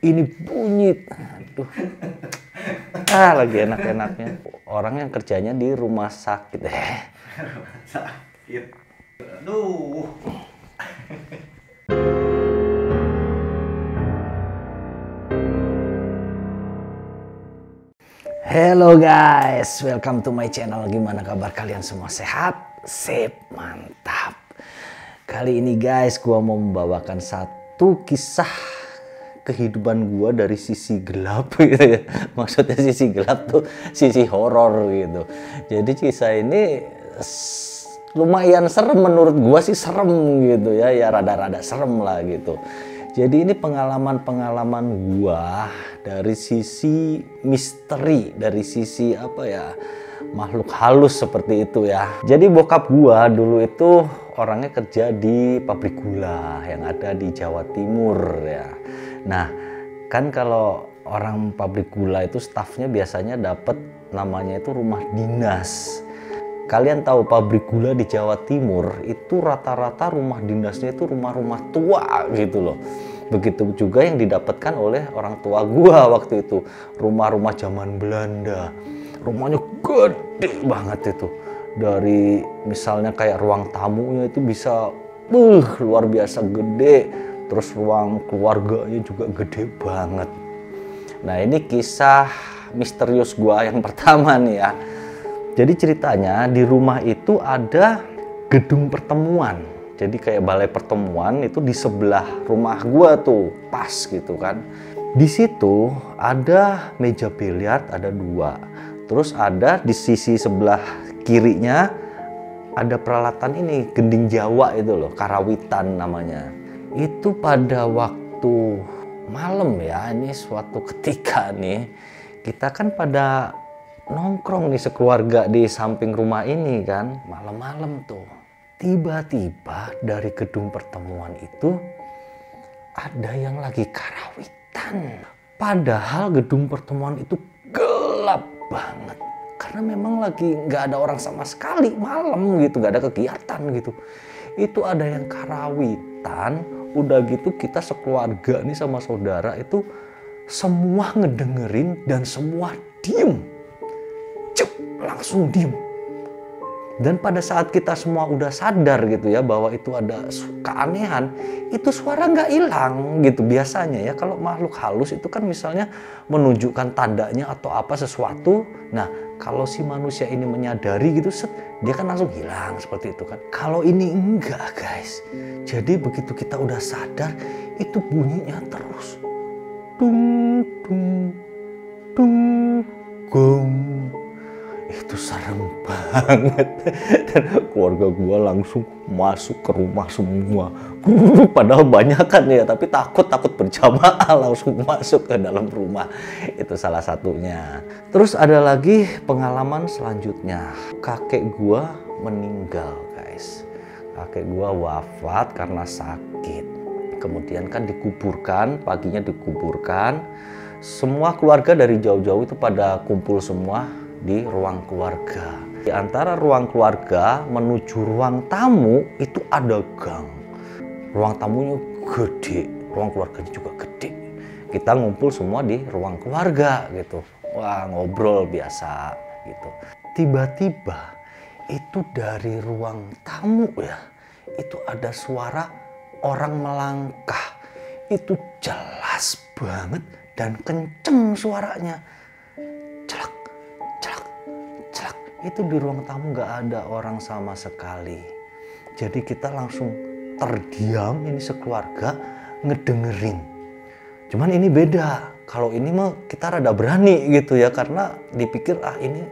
ini bunyi. Aduh. Lagi enak-enaknya. Orang yang kerjanya di rumah sakit. Sakit. Aduh. Hello guys, welcome to my channel. Gimana kabar kalian semua? Sehat? Sip, mantap. Kali ini guys, gua mau membawakan satu kisah kehidupan gua dari sisi gelap gitu ya. Maksudnya sisi gelap tuh sisi horor gitu. Jadi kisah ini lumayan serem, menurut gua sih serem gitu ya. Ya rada-rada serem lah gitu. Jadi ini pengalaman-pengalaman gua dari sisi misteri, dari sisi apa ya, makhluk halus seperti itu ya. Jadi bokap gua dulu itu orangnya kerja di pabrik gula yang ada di Jawa Timur ya. Nah, kan kalau orang pabrik gula itu stafnya biasanya dapat namanya itu rumah dinas. Kalian tahu pabrik gula di Jawa Timur itu rata-rata rumah dinasnya itu rumah-rumah tua gitu loh. Begitu juga yang didapatkan oleh orang tua gua waktu itu. Rumah-rumah zaman Belanda. Rumahnya gede banget itu. Dari misalnya kayak ruang tamunya itu bisa luar biasa gede. Terus ruang keluarganya juga gede banget. Nah, ini kisah misterius gua yang pertama nih ya. Jadi ceritanya di rumah itu ada gedung pertemuan. Jadi kayak balai pertemuan itu di sebelah rumah gua tuh, pas gitu kan. Di situ ada meja biliar, ada 2. Terus ada di sisi sebelah kirinya ada peralatan ini, gending Jawa itu loh, karawitan namanya. Itu pada waktu malam ya, ini suatu ketika nih, kita kan pada nongkrong nih sekeluarga di samping rumah ini kan, malam-malam tuh. Tiba-tiba dari gedung pertemuan itu ada yang lagi karawitan. Padahal gedung pertemuan itu gelap banget. Karena memang lagi nggak ada orang sama sekali, malam gitu, nggak ada kegiatan gitu. Itu ada yang karawitan, udah gitu kita sekeluarga nih sama saudara itu semua ngedengerin dan semua diem. Langsung diem. Dan pada saat kita semua udah sadar gitu ya bahwa itu ada keanehan, itu suara nggak hilang gitu biasanya ya. Kalau makhluk halus itu kan misalnya menunjukkan tandanya atau apa sesuatu. Nah, kalau si manusia ini menyadari gitu, dia kan langsung hilang seperti itu kan. Kalau ini enggak guys. Jadi begitu kita udah sadar, itu bunyinya terus. Dung, dung, dung, gong. Itu serem banget. Dan keluarga gue langsung masuk ke rumah semua. Padahal banyak kan ya, tapi takut berjamaah langsung masuk ke dalam rumah. Itu salah satunya. Terus ada lagi pengalaman selanjutnya. Kakek gue meninggal guys. Kakek gue wafat karena sakit. Kemudian kan dikuburkan, paginya dikuburkan. Semua keluarga dari jauh-jauh itu pada kumpul semua di ruang keluarga. Di antara ruang keluarga menuju ruang tamu itu ada gang. Ruang tamunya gede, ruang keluarganya juga gede. Kita ngumpul semua di ruang keluarga gitu. Wah, ngobrol biasa gitu. Tiba-tiba itu dari ruang tamu ya, itu ada suara orang melangkah. Itu jelas banget dan kenceng suaranya. Itu di ruang tamu nggak ada orang sama sekali. Jadi kita langsung terdiam ini sekeluarga ngedengerin. Cuman ini beda. Kalau ini mah kita rada berani gitu ya, karena dipikir ini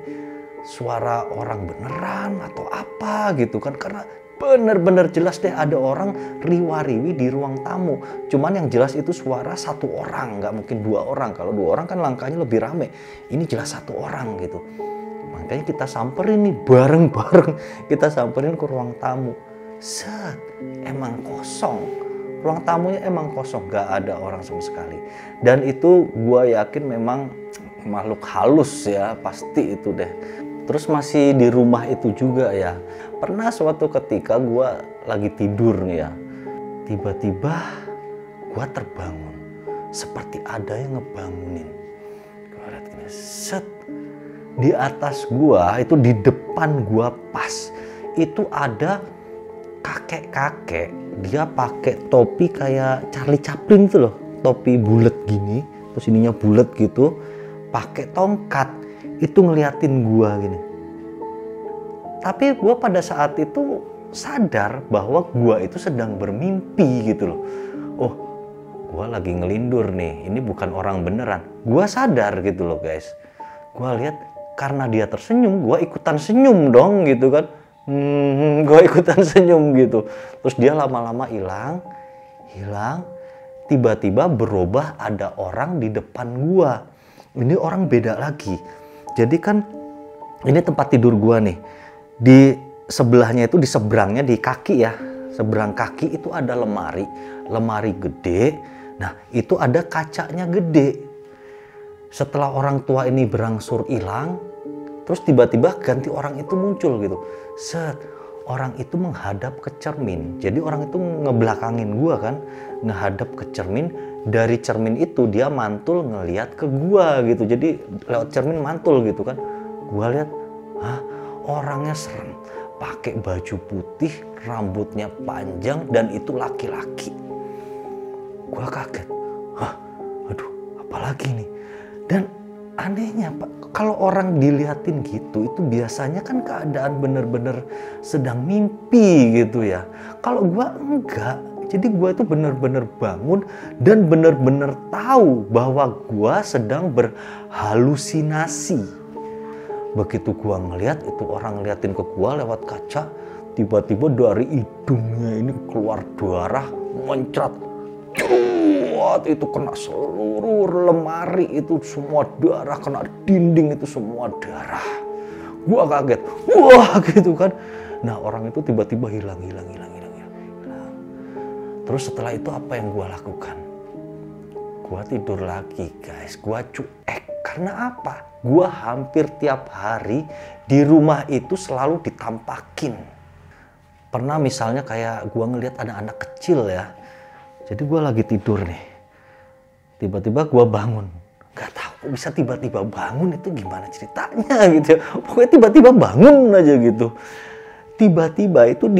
suara orang beneran atau apa gitu kan. Karena bener-bener jelas deh ada orang riwa-riwi di ruang tamu. Cuman yang jelas itu suara 1 orang, nggak mungkin 2 orang. Kalau 2 orang kan langkahnya lebih rame. Ini jelas 1 orang gitu. Makanya kita samperin nih bareng-bareng, kita samperin ke ruang tamu. Set, emang kosong. Ruang tamunya emang kosong, gak ada orang sama sekali. Dan itu gue yakin memang makhluk halus ya, pasti itu deh. Terus masih di rumah itu juga ya. Pernah suatu ketika gue lagi tidur nih ya. Tiba-tiba gue terbangun. seperti ada yang ngebangunin. Gua lihat gini, set. Di atas gua itu di depan gua pas itu ada kakek-kakek, dia pakai topi kayak Charlie Chaplin itu loh, topi bulat gini, terus ininya bulat gitu, pakai tongkat, itu ngeliatin gua gini. Tapi gua pada saat itu sadar bahwa gua itu sedang bermimpi gitu loh. Oh, gua lagi ngelindur nih, ini bukan orang beneran. Gua sadar gitu loh guys. Gua lihat karena dia tersenyum, gua ikutan senyum dong gitu kan. Gue ikutan senyum gitu. Terus dia lama-lama hilang. Tiba-tiba berubah ada orang di depan gua. Ini orang beda lagi. Jadi kan ini tempat tidur gua nih. Di sebelahnya itu, di seberangnya, di kaki ya. Seberang kaki itu ada lemari. Lemari gede. Nah itu ada kacanya gede. Setelah orang tua ini berangsur hilang, terus tiba-tiba ganti orang itu muncul gitu. Set, orang itu menghadap ke cermin. Jadi orang itu ngebelakangin gua kan, ngehadap ke cermin. Dari cermin itu dia mantul ngeliat ke gua gitu. Jadi lewat cermin mantul gitu kan. Gua lihat, hah, orangnya serem. Pakai baju putih, rambutnya panjang dan itu laki-laki. Gua kaget. Hah, aduh, apalagi nih? Dan anehnya Pak, kalau orang diliatin gitu itu biasanya kan keadaan bener-bener sedang mimpi gitu ya. Kalau gua enggak, jadi gua itu bener-bener bangun dan bener-bener tahu bahwa gua sedang berhalusinasi. Begitu gua ngeliat itu orang ngeliatin ke gua lewat kaca, tiba-tiba dari hidungnya ini keluar darah mencrat. Itu kena seluruh lemari, itu semua darah, kena dinding itu semua darah. Gua kaget, wah gitu kan. Nah orang itu tiba-tiba hilang. Terus setelah itu apa yang gua lakukan? Gua tidur lagi guys, gua cuek. Karena apa? Gua hampir tiap hari di rumah itu selalu ditampakin. Pernah misalnya kayak gua ngelihat ada anak kecil ya. Jadi gue lagi tidur nih, tiba-tiba gue bangun, gak tahu kok bisa tiba-tiba bangun, itu gimana ceritanya gitu ya. Pokoknya tiba-tiba bangun aja gitu. Tiba-tiba itu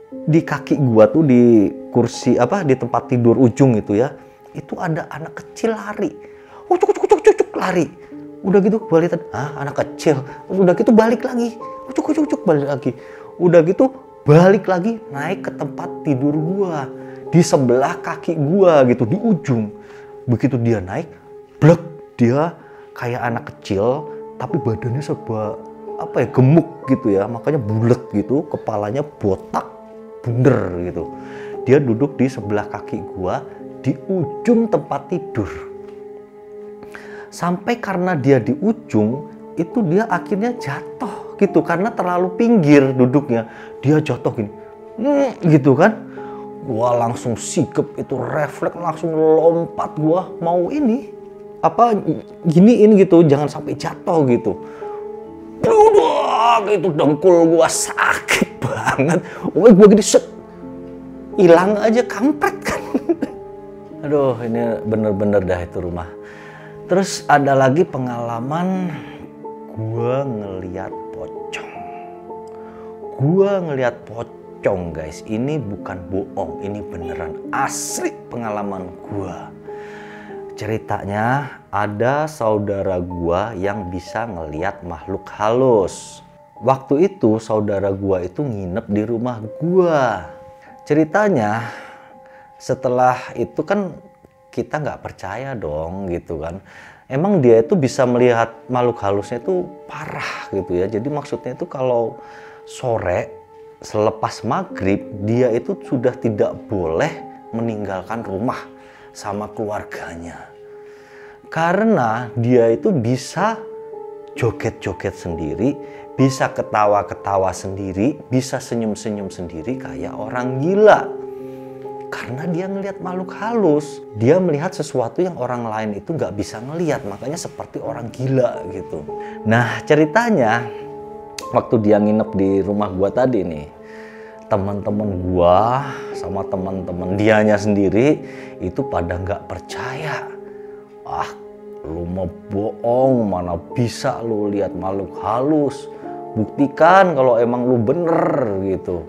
di kaki gue tuh di kursi apa di tempat tidur ujung itu ya, itu ada anak kecil lari, cuk lari. Udah gitu gue lihat, anak kecil. Terus udah gitu balik lagi, cuk balik lagi. Udah gitu balik lagi naik ke tempat tidur gue. Di sebelah kaki gua gitu, di ujung. Begitu dia naik, blek, dia kayak anak kecil tapi badannya serba apa ya, gemuk gitu ya, makanya bulet gitu, kepalanya botak bunder gitu. Dia duduk di sebelah kaki gua di ujung tempat tidur. Sampai karena dia di ujung itu dia akhirnya jatuh gitu karena terlalu pinggir duduknya. Dia jatuh gini. Gitu kan. Gua langsung sigep itu, refleks langsung lompat, gua mau ini apa giniin gitu jangan sampai jatuh gitu. Bludak, itu dengkul gua sakit banget. Gua gini set hilang aja kampret kan. Aduh ini bener-bener dah itu rumah. Terus ada lagi pengalaman gua ngeliat pocong. Guys, ini bukan bohong, ini beneran asli pengalaman gua. Ceritanya ada saudara gua yang bisa ngeliat makhluk halus. Waktu itu saudara gua itu nginep di rumah gua. Ceritanya setelah itu kan kita nggak percaya dong gitu kan. Emang dia itu bisa melihat makhluk halusnya itu parah gitu ya. Jadi maksudnya itu kalau sore selepas maghrib dia itu sudah tidak boleh meninggalkan rumah sama keluarganya. Karena dia itu bisa joget-joget sendiri, bisa ketawa-ketawa sendiri, bisa senyum-senyum sendiri kayak orang gila. Karena dia ngelihat makhluk halus, dia melihat sesuatu yang orang lain itu nggak bisa ngelihat, makanya seperti orang gila gitu. Nah ceritanya waktu dia nginep di rumah gua tadi nih, teman-teman gua sama teman-teman dianya sendiri itu pada nggak percaya ah lu mau bohong, mana bisa lu lihat makhluk halus, buktikan kalau emang lu bener gitu.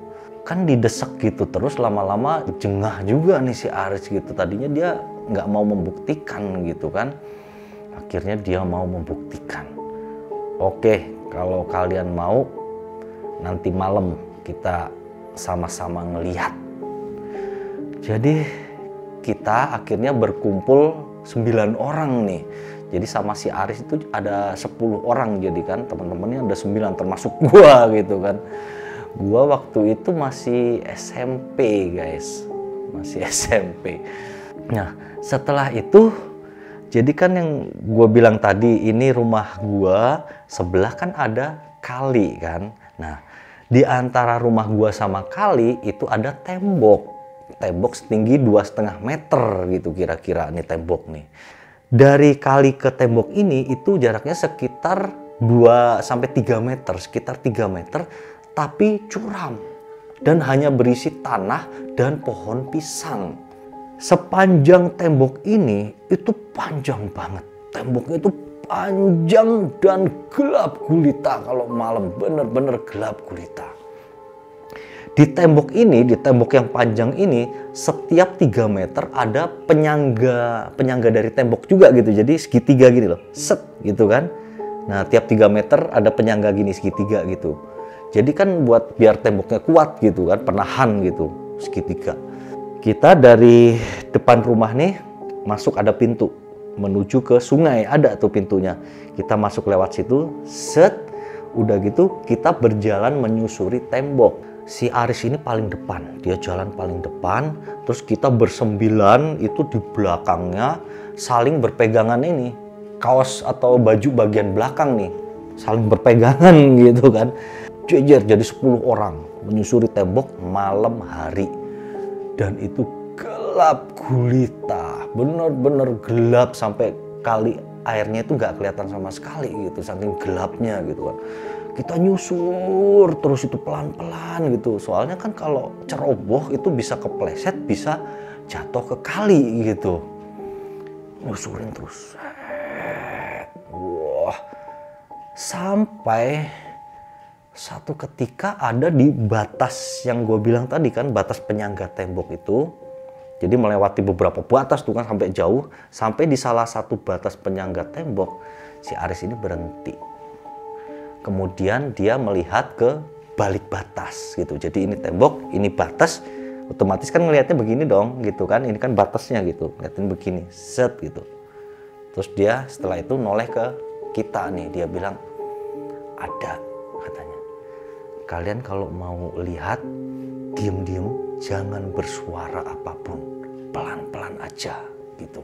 Kan didesak gitu terus, lama-lama jengah juga nih si Aris gitu. Tadinya dia nggak mau membuktikan gitu kan, akhirnya dia mau membuktikan. Oke, kalau kalian mau nanti malam kita sama-sama ngelihat. Jadi kita akhirnya berkumpul 9 orang nih. Jadi sama si Aris itu ada 10 orang, jadi kan teman-temannya ada 9 termasuk gua gitu kan. Gua waktu itu masih SMP guys, masih SMP. Nah setelah itu, jadi kan yang gua bilang tadi, ini rumah gua sebelah kan ada kali kan. Nah di antara rumah gua sama kali itu ada tembok. Tembok setinggi 2,5 meter gitu kira-kira nih tembok nih. Dari kali ke tembok ini itu jaraknya sekitar 2-3 meter, sekitar 3 meter, tapi curam dan hanya berisi tanah dan pohon pisang. Sepanjang tembok ini itu panjang banget. Temboknya itu panjang dan gelap gulita kalau malam, bener-bener gelap gulita. Di tembok ini, di tembok yang panjang ini, setiap 3 meter ada penyangga dari tembok juga gitu. Jadi segitiga gini loh, set gitu kan. Nah tiap 3 meter ada penyangga gini segitiga gitu. Jadi kan buat biar temboknya kuat gitu kan, penahan gitu, segitiga. Kita dari depan rumah nih masuk ada pintu menuju ke sungai, ada tuh pintunya. Kita masuk lewat situ, set. Udah gitu kita berjalan menyusuri tembok. Si Aris ini paling depan, dia jalan paling depan, terus kita bersembilan itu di belakangnya saling berpegangan ini, kaos atau baju bagian belakang nih, saling berpegangan gitu kan. Jejer jadi 10 orang menyusuri tembok malam hari. Dan itu gelap gulita, bener-bener gelap sampai kali airnya itu nggak kelihatan sama sekali gitu, saking gelapnya gitu kan. Kita nyusur terus itu pelan-pelan gitu. Soalnya kan kalau ceroboh itu bisa kepleset, bisa jatuh ke kali gitu. Nyusurin terus. Wah. Sampai satu ketika ada di batas yang gue bilang tadi kan, batas penyangga tembok itu. Jadi melewati beberapa batas tuh kan sampai jauh. Sampai di salah satu batas penyangga tembok, si Aris ini berhenti. Kemudian dia melihat ke balik batas gitu. Jadi ini tembok, ini batas, otomatis kan ngelihatnya begini dong gitu kan. Ini kan batasnya gitu, ngeliatin begini, set gitu. Terus dia setelah itu noleh ke kita nih, dia bilang ada, katanya. Kalian kalau mau lihat, diem-diem, jangan bersuara apapun, pelan-pelan aja gitu.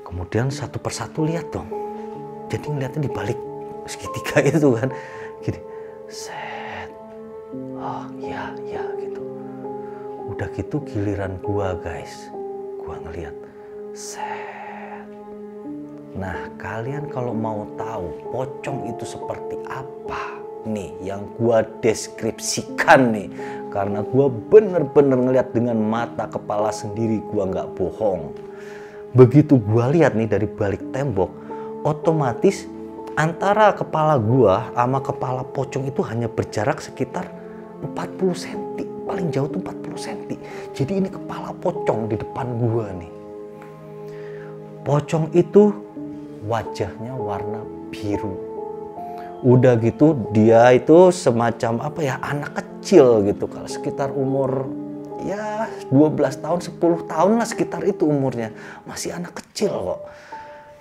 Kemudian satu persatu lihat dong. Jadi ngeliatnya di balik segitiga itu kan, gini, set, oh ya gitu. Udah gitu giliran gua guys, gua ngeliat, set. Nah kalian kalau mau tahu pocong itu seperti apa nih, yang gua deskripsikan nih, karena gua bener-bener ngeliat dengan mata kepala sendiri, gua nggak bohong. Begitu gua lihat nih dari balik tembok, otomatis antara kepala gua sama kepala pocong itu hanya berjarak sekitar 40 cm. Paling jauh tuh 40 cm. Jadi ini kepala pocong di depan gua nih. Pocong itu wajahnya warna biru. Udah gitu dia itu semacam apa ya, anak kecil gitu. Kalau sekitar umur ya 12 tahun, 10 tahun lah sekitar itu umurnya. Masih anak kecil kok.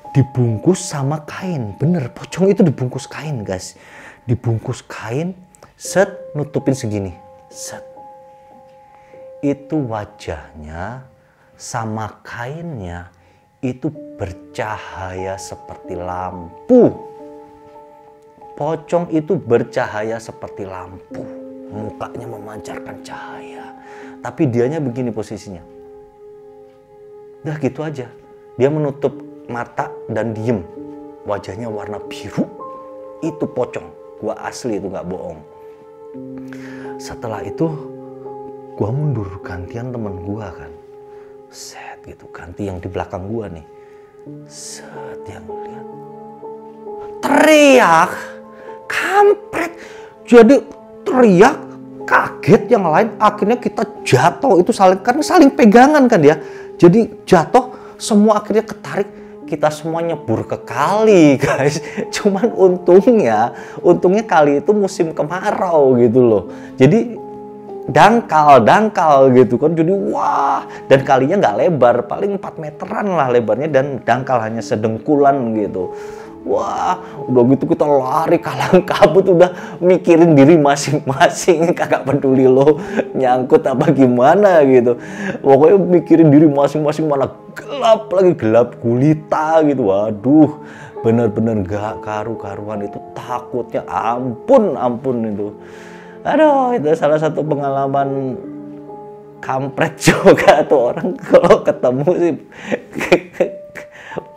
Dibungkus sama kain, bener, pocong itu dibungkus kain guys, dibungkus kain, set, nutupin segini, set. Itu wajahnya sama kainnya itu bercahaya seperti lampu. Pocong itu bercahaya seperti lampu, mukanya memancarkan cahaya, tapi dianya begini posisinya. Udah gitu aja, dia menutup mata dan diem, wajahnya warna biru. Itu pocong, gua asli itu nggak bohong. Setelah itu gua mundur, gantian temen gua kan, set gitu, ganti yang di belakang gua nih. Set, yang lihat teriak, kampret. Jadi teriak, kaget yang lain, akhirnya kita jatuh. Itu saling pegangan kan ya. Jadi jatuh, semua akhirnya ketarik, kita semua nyebur ke kali guys. Cuman untungnya kali itu musim kemarau gitu loh. Jadi dangkal gitu kan. Jadi wah, dan kalinya nggak lebar, paling 4 meteran lah lebarnya, dan dangkal hanya sedengkulan gitu. Wah, udah gitu kita lari kalang kabut, udah mikirin diri masing-masing, kagak peduli lo nyangkut apa gimana gitu. Pokoknya mikirin diri masing-masing, mana gelap gulita gitu. Waduh, bener-bener gak karu-karuan itu, takutnya ampun itu. Aduh, itu salah satu pengalaman kampret juga tuh orang kalau ketemu sih.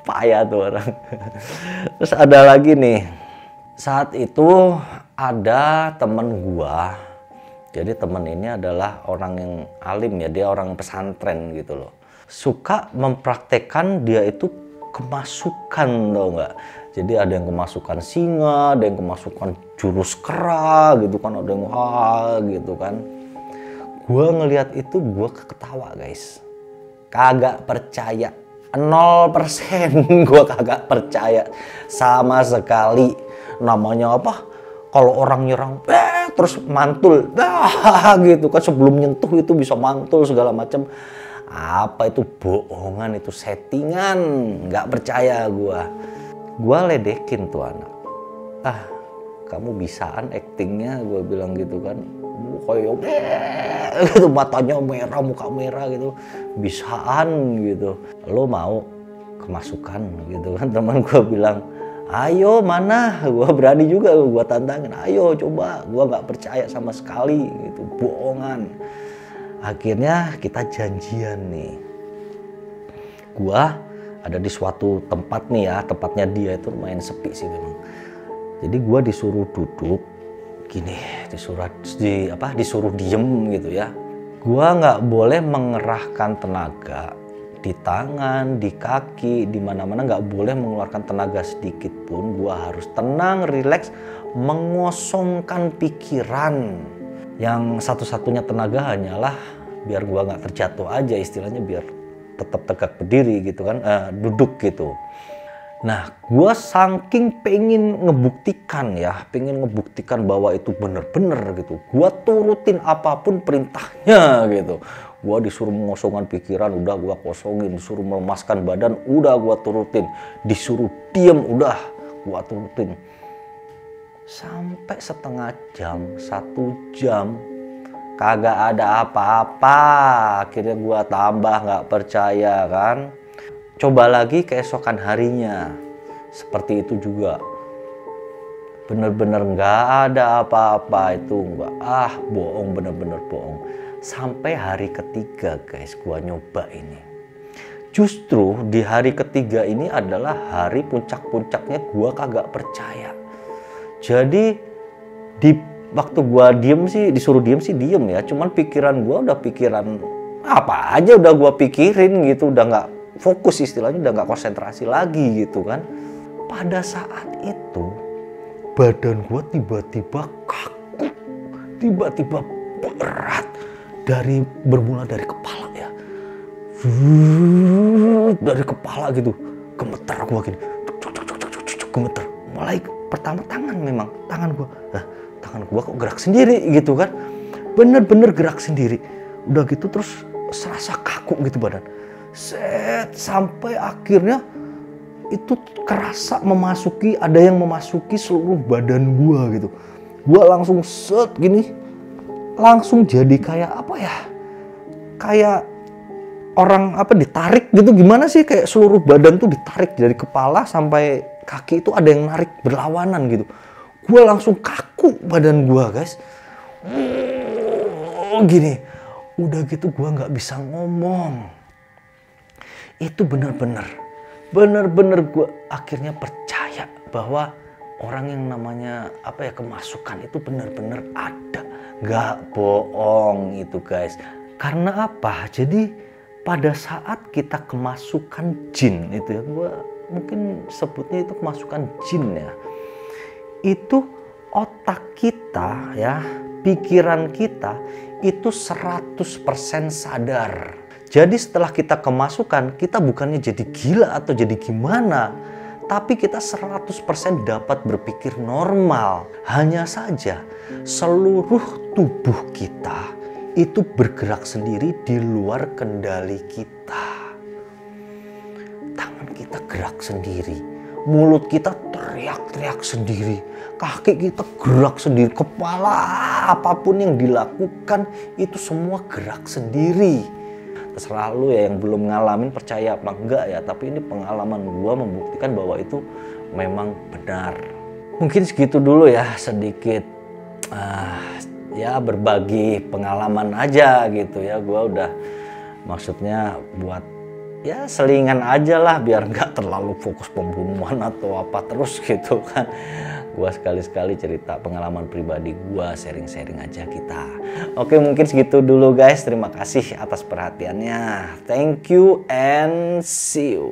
Payah tuh orang. Terus ada lagi nih, saat itu ada temen gua. Jadi temen ini adalah orang yang alim ya, dia orang pesantren gitu loh. Suka mempraktekkan dia itu kemasukan, tau nggak? Jadi ada yang kemasukan singa, ada yang kemasukan jurus kera gitu kan, ada yang gitu kan. Gua ngelihat itu gua ketawa guys, kagak percaya. 0% gue kagak percaya sama sekali. Namanya apa? Kalau orang nyerang, terus mantul, gitu kan, sebelum nyentuh itu bisa mantul segala macam. Apa itu bohongan, itu settingan, nggak percaya gue. Gue ledekin tuh anak. Kamu bisaan actingnya, gue bilang gitu kan. Kayak gitu, matanya merah, muka merah gitu, bisaan gitu. Lo mau kemasukan gitu kan? Teman gue bilang, ayo mana, gue berani juga, gue tantangin, ayo coba. Gue nggak percaya sama sekali gitu, bohongan. Akhirnya kita janjian nih. Gue ada di suatu tempat nih ya, tempatnya dia itu lumayan sepi sih memang. Jadi gue disuruh duduk gini, disuruh diem gitu ya. Gua nggak boleh mengerahkan tenaga di tangan, di kaki, di mana-mana, nggak boleh mengeluarkan tenaga sedikit pun. Gua harus tenang, rileks, mengosongkan pikiran. Yang satu-satunya tenaga hanyalah biar gua nggak terjatuh aja, istilahnya biar tetap tegak berdiri gitu kan, duduk gitu. Nah, gue saking pengen ngebuktikan bahwa itu bener-bener gitu. Gue turutin apapun perintahnya gitu. Gue disuruh mengosongkan pikiran, udah gue kosongin. Disuruh melemaskan badan, udah gue turutin. Disuruh diem, udah gue turutin. Sampai setengah jam, 1 jam, kagak ada apa-apa. Akhirnya gue tambah gak percaya kan. Coba lagi keesokan harinya, seperti itu juga. Bener-bener nggak ada apa-apa itu, nggak, bohong, bener-bener bohong. Sampai hari ketiga guys, gua nyoba ini. Justru di hari ketiga ini adalah hari puncak-puncaknya gua kagak percaya. Jadi di waktu gua diem sih, disuruh diem sih diem ya. Cuman pikiran gua udah pikiran apa aja udah gua pikirin gitu, udah nggak fokus istilahnya, udah nggak konsentrasi lagi gitu kan. Pada saat itu badan gue tiba-tiba kaku, tiba-tiba berat, bermula dari kepala ya, dari kepala gitu, gemeter gue gini, gemeter. Mulai pertama tangan gue kok gerak sendiri gitu kan, bener-bener gerak sendiri. Udah gitu terus serasa kaku gitu badan. Sampai akhirnya itu kerasa ada yang memasuki seluruh badan gua gitu. Gua langsung gini, langsung jadi kayak apa ya, kayak orang ditarik gitu, gimana sih, kayak seluruh badan tuh ditarik dari kepala sampai kaki itu ada yang narik berlawanan gitu. Gua langsung kaku badan gua guys, gini. Udah gitu gua nggak bisa ngomong. Itu bener-bener gue akhirnya percaya bahwa orang yang namanya kemasukan itu bener-bener ada, nggak bohong itu guys. Karena apa? Jadi pada saat kita kemasukan jin itu ya, gue mungkin sebutnya itu kemasukan jin ya, itu otak kita ya, pikiran kita itu 100% sadar. Jadi setelah kita kemasukan, kita bukannya jadi gila atau jadi gimana, tapi kita 100% dapat berpikir normal. Hanya saja seluruh tubuh kita itu bergerak sendiri di luar kendali kita. Tangan kita gerak sendiri, mulut kita teriak-teriak sendiri, kaki kita gerak sendiri, kepala apapun yang dilakukan itu semua gerak sendiri. Terserah lu ya, yang belum ngalamin percaya apa enggak ya, tapi ini pengalaman gua membuktikan bahwa itu memang benar. Mungkin segitu dulu ya, sedikit ya berbagi pengalaman aja gitu ya. Gua udah maksudnya buat ya selingan aja lah, biar nggak terlalu fokus pembunuhan atau apa terus gitu kan. Gua sekali-sekali cerita pengalaman pribadi gua, sharing-sharing aja kita. Oke, mungkin segitu dulu guys. Terima kasih atas perhatiannya. Thank you and see you.